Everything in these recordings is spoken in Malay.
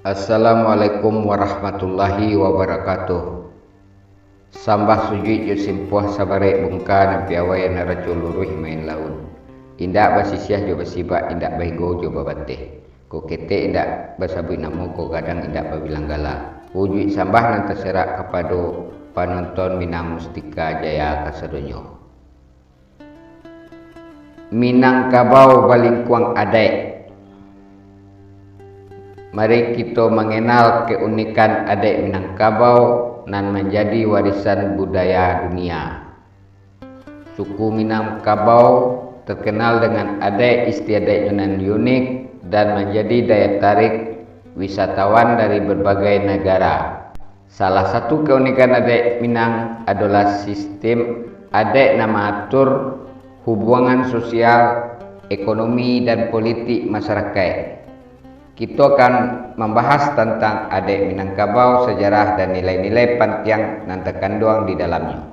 Assalamualaikum warahmatullahi wabarakatuh. Sambah sujud yo simpuh sabare bungka na piawai na racu luruh main laut. Indak basisiah jo basibak, indak baigo jo babate. Ko kete indak basabu namo ko kadang indak babilang gala. Wujud sambah nan terserak kepada penonton Minang Mustika Jaya kasadonyo. Minangkabau balingkuang adek. Mari kita mengenal keunikan adek Minangkabau dan menjadi warisan budaya dunia. Suku Minangkabau terkenal dengan adek istiadat yang unik dan menjadi daya tarik wisatawan dari berbagai negara. Salah satu keunikan adek Minang adalah sistem adek nama atur hubungan sosial, ekonomi dan politik masyarakat. Kita akan membahas tentang adek Minangkabau, sejarah dan nilai-nilai penting yang terkandung di dalamnya.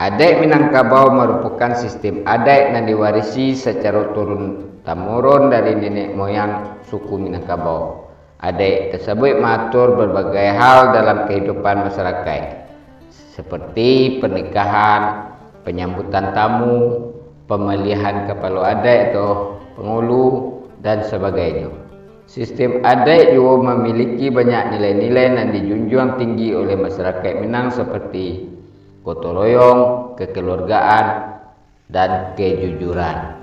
Adek Minangkabau merupakan sistem adek yang diwarisi secara turun-temurun dari nenek moyang suku Minangkabau. Adek tersebut mengatur berbagai hal dalam kehidupan masyarakat, seperti pernikahan, penyambutan tamu, pemilihan kepala adek atau pengulu, dan sebagainya. Sistem adek juga memiliki banyak nilai-nilai yang dijunjung tinggi oleh masyarakat Minang seperti gotong royong, kekeluargaan, dan kejujuran.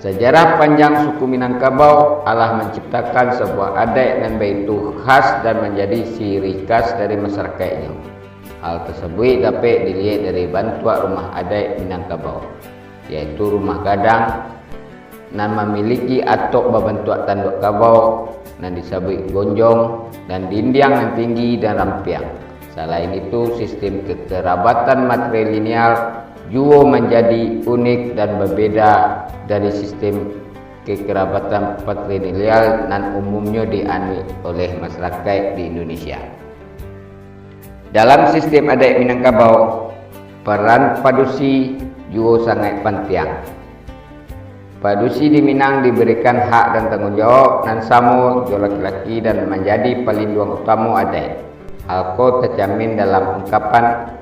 Sejarah panjang suku Minangkabau Allah menciptakan sebuah adek yang begitu khas dan menjadi ciri khas dari masyarakatnya. Hal tersebut dapat dilihat dari bantuan rumah adek Minangkabau, yaitu rumah gadang dan memiliki atok berbentuk tanduk kabau dan disebut gonjong dan dinding yang tinggi dan rampiang. Selain itu, sistem kekerabatan matrilineal juga menjadi unik dan berbeda dari sistem kekerabatan patrilineal yang umumnya dianut oleh masyarakat di Indonesia. Dalam sistem adek Minangkabau, peran padusi juga sangat penting. Padusi di Minang diberikan hak dan tanggung jawab dan sama jo laki-laki dan menjadi pelindung utama adek. Hal terjamin dalam ungkapan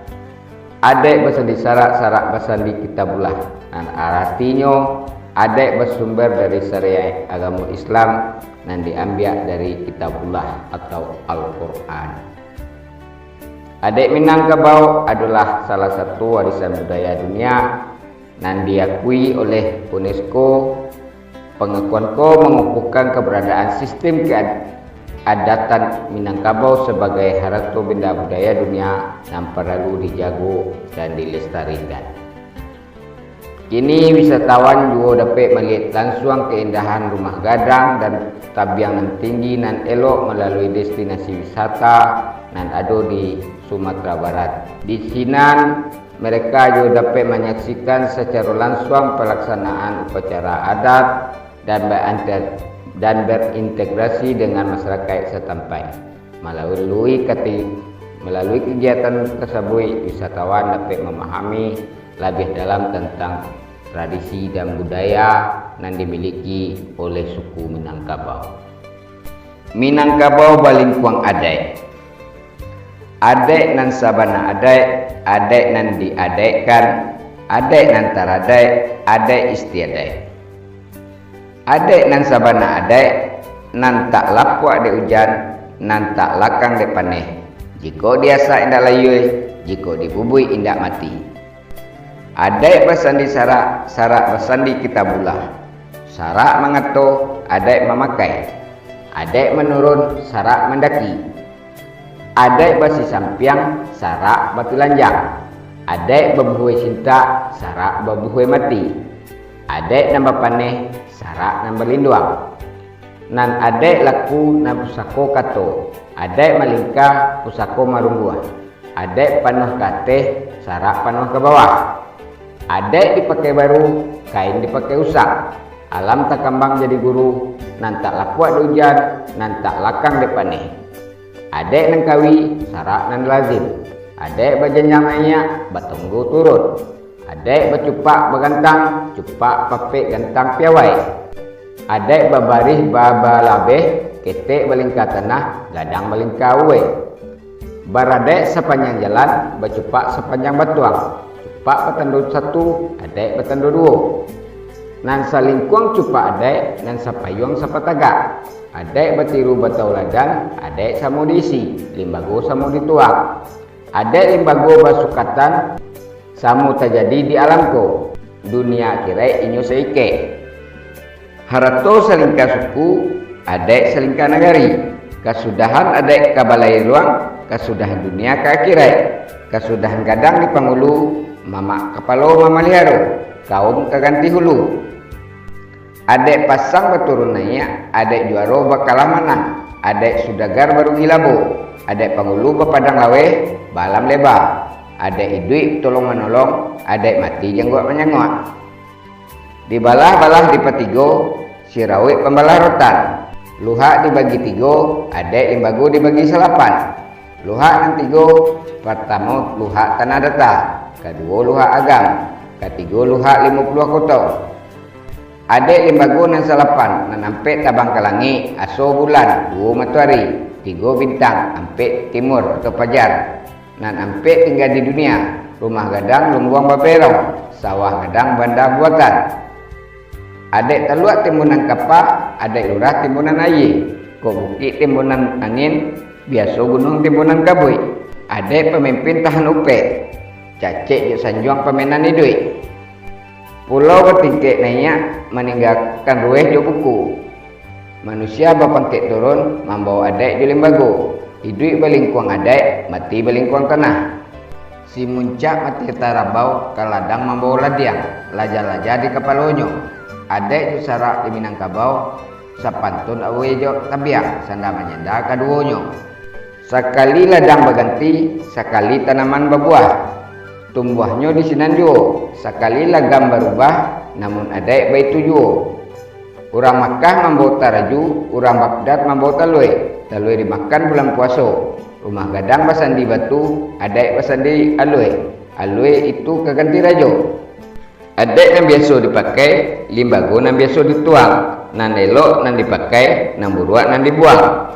adek bersandi sarak bersandi kitabullah, dan artinya adek bersumber dari syariat agama Islam dan diambil dari kitabullah atau Al-Quran. Adek Minangkabau adalah salah satu warisan budaya dunia dan diakui oleh UNESCO. Pengakuan mengukuhkan keberadaan sistem keadatan Minangkabau sebagai harta benda budaya dunia yang perlu dijaga dan dilestarikan. Kini wisatawan juga dapat melihat langsung keindahan rumah gadang dan tabiangan tinggi dan elok melalui destinasi wisata yang ada di Sumatera Barat. Di Sinan mereka juga dapat menyaksikan secara langsung pelaksanaan upacara adat dan berintegrasi dengan masyarakat setempat. Melalui kegiatan tersebut, wisatawan dapat memahami lebih dalam tentang tradisi dan budaya yang dimiliki oleh suku Minangkabau. Minangkabau balingkuang adek. Adek nan sabana adek nan diadekkan, adek nan taradek, adek istiadek. Adek nan sabana adek, nan tak lapuk de hujan, nan tak lakang de paneh. Jika diasa indak layui, jika dibubui indak mati. Adek bersandi sarak bersandi kitabullah. Sarak mengato, adek memakai. Adek menurun, sarak mendaki. Adek basi sampiang, sarak batu lanjang. Adek berbuhui cinta, sarak berbuhui mati. Adek nambah paneh, sarak nambah linduang. Nan adek laku na pusako kato. Adek malingkah, pusako marungguah. Adek panuh kateh, sarak panuh ke bawah. Adek dipakai baru, kain dipakai usang. Alam tak kambang jadi guru, nan tak laku ada hujan, nan tak lakang de paneh. Adek nang kawi, sarak nan lazim. Adek bajenjang nanya, batunggu turun. Adek bacupak bagantang, cupak papek gantang piawai. Adek babarih baba labeh, ketek balingka tanah, gadang balingka uwe. Baradek sepanjang jalan, bacupak sepanjang batuang. Cupak betandu satu, adek betandu dua. Nan salingkuang cupak adek, nan sapayuang sapatagak. Adek batiru batauladan, adek samu diisi, limbago samu dituang. Adek limbago basukatan, samu terjadi di alamko. Dunia kira inyo seike. Harato salingka suku, adek salingka nagari. Kasudahan adek kabalai ruang, kasudahan dunia ke akhirat. Kasudahan gadang di pangulu, mama kapalo mama liharo, kaum kaganti hulu. Adek pasang baturunanya, adek juaro bakalah manang, adek sudagar baru ngilabo, adek pangulu bepadang lawe, balam leba, adek idui tolong menolong, adek mati jenggot menyengok. Dibalah-balah di petigo, sirawik pembalah rotan. Luhak dibagi tigo, adek limbago dibagi salapan. Luhak nang tigo, pertama luhak tanah data, kedua luhak agam, ketiga luhak 50 kotong. Adek limbago nang salapan, nan ampe tabang kalangi, aso bulan, 2 matahari, 3 bintang, ampe timur atau fajar. Nan ampe tinggal di dunia, rumah gadang lumbuang baperong, sawah gadang banda buatan. Adek taluak timbunan kapah, adek lurah timbunan aye, kok bukit timbunan angin, biasa gunung timbunan kabui. Adek pemimpin tahan upe, cacek juk sanjuang pemenan idui. Pulau bertingkek naiknya meninggalkan rueh juk buku. Manusia bapangkek turun, membawa adek juk limbago. Idui balingkuang adek, mati balingkuang tanah. Si muncak mati tarabau, kaladang membawa ladiang, laja-laja di kapal onyo. Adek ju sarak di Minangkabau, sapantun awe jo tabiang, sanda menyenda kaduonyo. Sekali ladang berganti, sekali tanaman berbuah. Tumbuhnya di sinan juo, sekali lagam berubah, namun adek baik tujuo. Orang Makkah membawa taraju, orang Baghdad membawa talue. Talue dimakan bulan puasa. Rumah gadang basandi batu, adek basandi alue. Alue itu keganti rajo. Adek yang biasa dipakai, limbago yang biasa dituang, nan elok nan dipakai, nan buruak nan dibuang.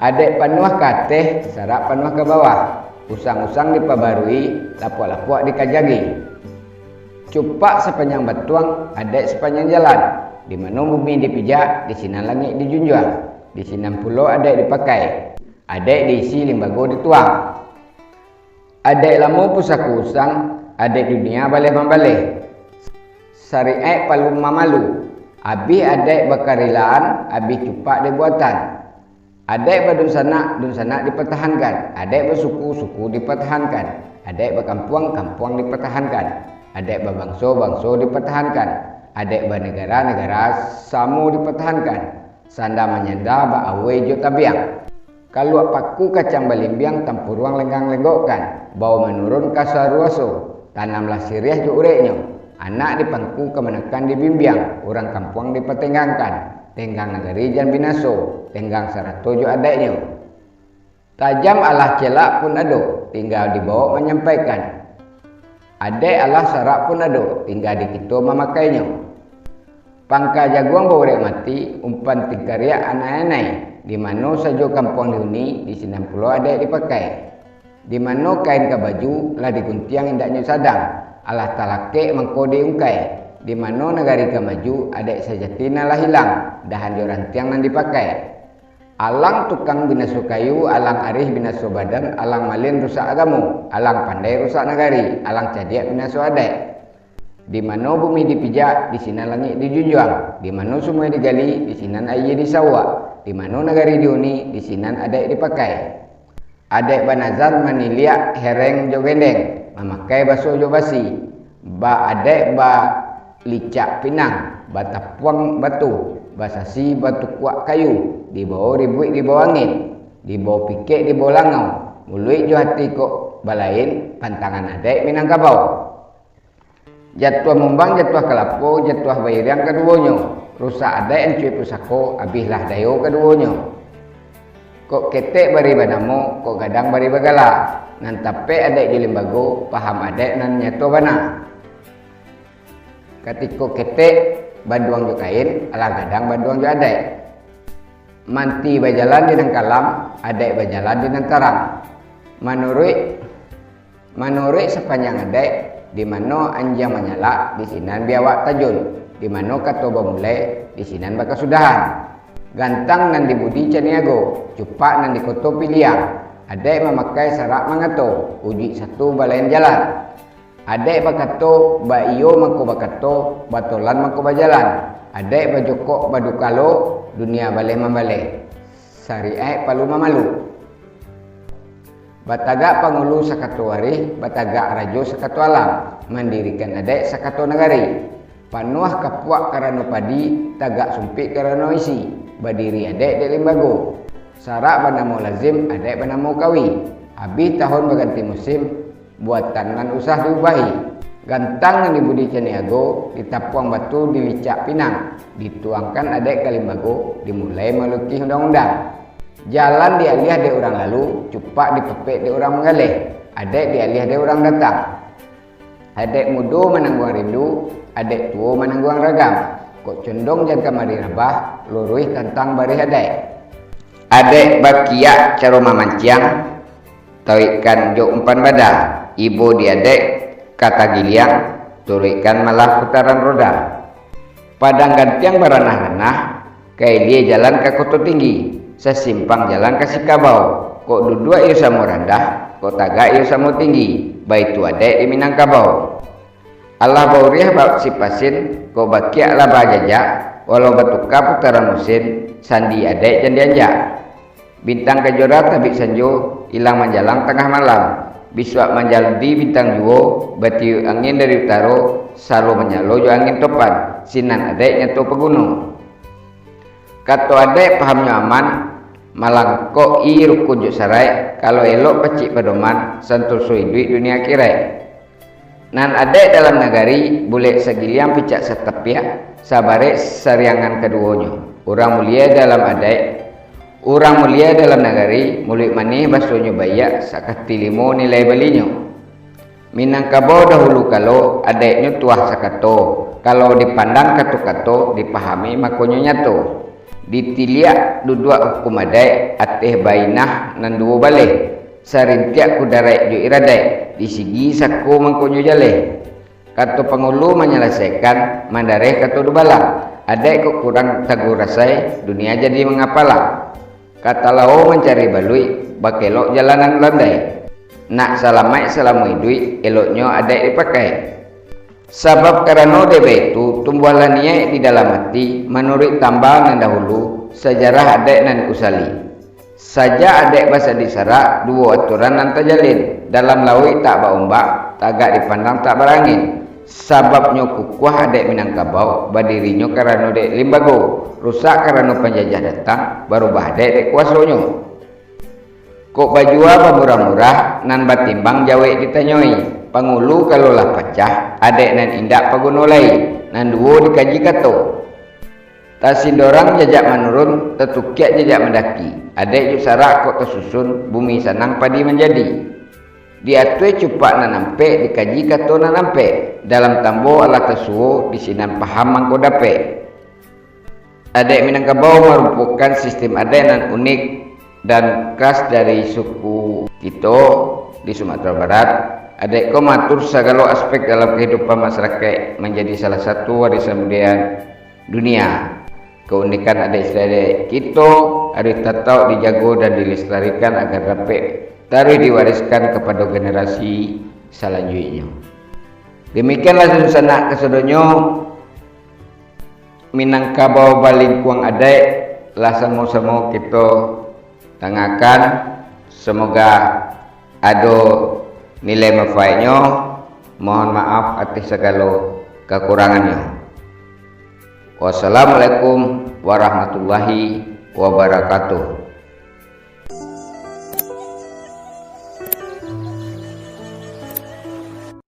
Adek panuah ke atas, sarak panuah ke bawah, usang-usang dipabarui, lapuak-lapuak dikajagi. Cupak sepanjang batuang, adek sepanjang jalan, di mana bumi dipijak, di sini langit dijunjung, di sini pulau adek dipakai, adek diisi limbago dituang. Adek lamu pusaku usang, adek dunia baleh membaleh. Syariat palung mamalu. Abi adek bakarilaan, abi cupak dibuatan. Adek badun sanak dipertahankan. Adek bersuku dipertahankan. Adek berkampung dipertahankan. Adek berbangsa dipertahankan. Adek bernegara samu dipertahankan. Sanda menyenda ba'awe jo tabiang. Kalau paku kacang balimbiang tampur ruang lenggang-lenggokkan. Bau menurun kasaruaso. Tanamlah siriah jo ureknya. Anak dipangku kemenakan dibimbiang. Orang kampung dipertenggangkan. Tenggang negeri jan binaso. Tenggang sarato jo adeknya. Tajam alah celak pun ado. Tinggal dibawa menyampaikan. Adek alah sarak pun ado. Tinggal dikito memakainya. Pangka jaguang borek mati. Umpan tingkariak anai-anai. Di mana saja kampung dihuni. Di sini pulau adek dipakai. Di mana kain ke baju lah diguntiang indaknya sadang. Alah talake mangko diungkai. Di mana negari ke maju adek sajatina lah hilang. Dahan joran tiang nan dipakai. Alang tukang binaso kayu, alang arih binaso badan, alang malin rusak agamu, alang pandai rusak negari, alang cadiak binaso adek. Di mana bumi dipijak, di sini langit dijunjung. Di mana sungai digali, di sini air disawak. Di mana negari dihuni, di sini adek dipakai. Adek banazar maniliak hereng jo gendeng, memakai baso jo basi. Ba adek ba licak pinang, batapuang batu, basasi batu kuak kayu, dibawa ribuik dibawa angin, dibawa pikek dibawa langau, muluik jo hati kok balain pantangan adek Minangkabau. Jatuh mumbang, jatuh kelapo, jatuh bayiriang keduanya, rusak adek encuy pusako, abihlah dayo keduanya. Kok ketek bari banamo, kok gadang bari bagala, nan tape adek jo limbago, paham adek nan nyato bana. Ketika ketek banduang jo kain, alah gadang banduang jo adek. manti berjalan di kalam, adek berjalan di tarang. Menurut sepanjang adek, di mana anjang menyala, di sinan biawak tajun. Di mana kato bermulai, di sinan bakal sudahan. Gantang nan dibudi caniago, cupak nan dikoto piliang. Adek memakai sarak mangato, uji satu balayan jalan. Adek bakato, ba iyo mangko bakato, batolan mangko bajalan. Adek bajokok badukalo, dunia baleh mambale. Sari'ai palu mamalu. Batagak pangulu sakato warih, batagak rajo sakato alam. Mandirikan adek sakato negari. Panuah kapuak karano padi, tagak sumpik karano isi. Badiri adek di limbago. Sarak banamo lazim, adek banamo kawi. Habis tahun berganti musim, buatan nan usah diubahi. Gantang yang dibudi caniago, ditapuang batu dilicak pinang, dituangkan adek kalimbago, dimulai melukis undang-undang. Jalan dialih de orang lalu, cupak dipepek de orang mengalih, adek dialih de orang datang. Adek mudo menangguang rindu, adek tuo menangguang ragam. Kok condong jangan kamari rabah, luruih tentang barih adek. Adek bakiak caro mamanciang, tauikan jo umpan badan. Ibu di adek kata giliang, turikan malah putaran roda. Padang gantiang baranah-ranah, kai dia jalan ke kota tinggi, sesimpang jalan ke Sikabau. Kok dua iyo samo rendah, kok taga iyo samo tinggi, baitu adek di Minangkabau. Allah bauriah bab sipasin, kok bakiak lah bajajak, walau batuka putaran musin, sandi adek jandianjak. Bintang kejora tabik sanjo, hilang menjalang tengah malam. Biswak manjaldi bintang juo, bati angin dari utaro, salo menyalo jo angin topan, sinan adek nyato pegunung. Kato adek pahamnya aman, malang ko i rukun juk sarai, kalau elok pecik pedoman, santul sui duit dunia kirai. Nan adek dalam nagari, boleh segiliang picak setepiak, sabare sariangan keduanya. Orang mulia dalam adek, orang mulia dalam nagari, mulik manih basonyo bayak, sakati limo nilai balinyo. Minangkabau dahulu kalau adeknya tuah sakato, kalau dipandang kato-kato, dipahami makonyo nyato. Ditiliak dudua hukum adek, ateh bainah nan duo baleh. Sarintiak kudarek jo iradek, disigi sako mangkonyo jale. Kato pangulu menyelesaikan, mandareh kato dubalang. Adek kok kurang tagu rasai, dunia jadi mengapalang. Kata lau mencari balui, bakelok jalanan landai. Nak salamai salamui duit, eloknya adek dipakai. Sebab karena debe itu tumbuhan niat di dalam hati, menurut tambah nan dahulu, sejarah adek nan usali. Saja adek bahasa disarak, dua aturan nan terjalin. Dalam laut tak baombak, tagak dipandang tak berangin. Sababnya kukuh adek Minangkabau, badirinya karena dek limbago. Rusak karena penjajah datang, baru badek dek kuasonyo. Kok bajua pemurah-murah, nan batimbang jawe ditanyoi. Pangulu kalau lah pecah, adek nan indak pagunolai, nan duo dikaji kato. Tasindorang jajak menurun, tetukiak jajak mendaki. Adek juk sarak kok tersusun, bumi sanang padi menjadi. Diatui cupak nanampe, dikaji kato nanampe. Dalam tambo Allah tersuo, di sinan paham mangko dape. Adek Minangkabau merupakan sistem adek nan unik dan khas dari suku Kito di Sumatera Barat. Adek ko matur segala aspek dalam kehidupan masyarakat menjadi salah satu warisan budaya dunia. Keunikan adek Kito harus tetap dijago dan dilestarikan agar dapat tarik diwariskan kepada generasi selanjutnya. Demikianlah susana kesodonyo Minangkabau balingkuang adek lah samo-samo kita tangakan, semoga ada nilai manfaatnya. Mohon maaf atas segala kekurangannya. Wassalamualaikum warahmatullahi wabarakatuh.